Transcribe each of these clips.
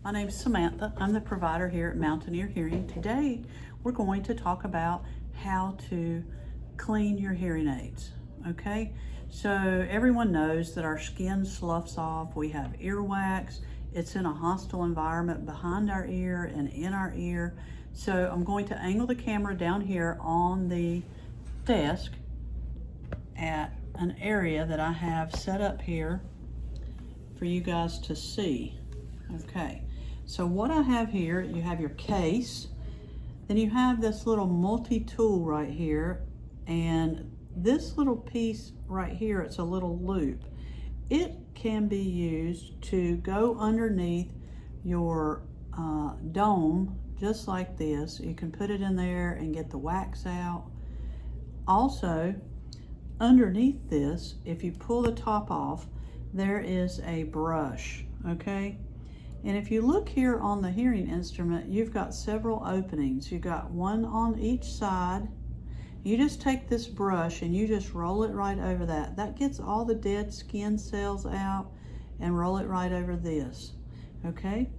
My name's Samantha. I'm the provider here at Mountaineer Hearing. Today, we're going to talk about how to clean your hearing aids, okay? So everyone knows that our skin sloughs off. We have earwax. It's in a hostile environment behind our ear and in our ear. So I'm going to angle the camera down here on the desk at an area that I have set up here for you guys to see. Okay, so what I have here, you have your case, then you have this little multi-tool right here, and this little piece right here, it's a little loop. It can be used to go underneath your dome, just like this. You can put it in there and get the wax out. Also, underneath this, if you pull the top off, there is a brush, okay? And if you look here on the hearing instrument, you've got several openings. You've got one on each side. You just take this brush and you just roll it right over that. That gets all the dead skin cells out, and roll it right over this, okay?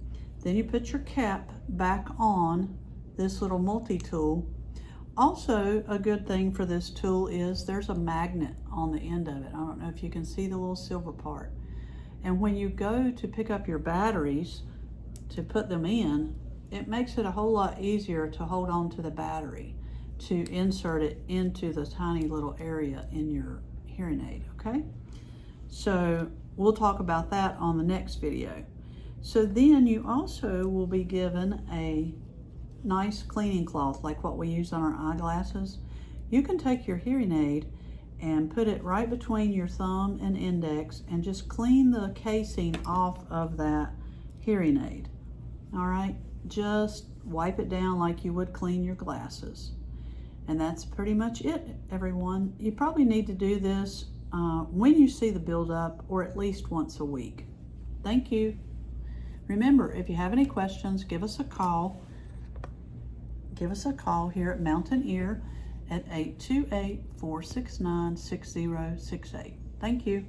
Then you put your cap back on this little multi-tool. Also, a good thing for this tool is there's a magnet on the end of it. I don't know if you can see the little silver part. And when you go to pick up your batteries to put them in, it makes it a whole lot easier to hold on to the battery, to insert it into the tiny little area in your hearing aid, okay? So we'll talk about that on the next video. So then you also will be given a nice cleaning cloth like what we use on our eyeglasses. You can take your hearing aid and put it right between your thumb and index and just clean the casing off of that hearing aid. All right, just wipe it down like you would clean your glasses. And that's pretty much it, everyone. You probably need to do this when you see the buildup, or at least once a week. Thank you. Remember, if you have any questions, give us a call. Give us a call here at Mountaineer at 828-469-6068. Thank you.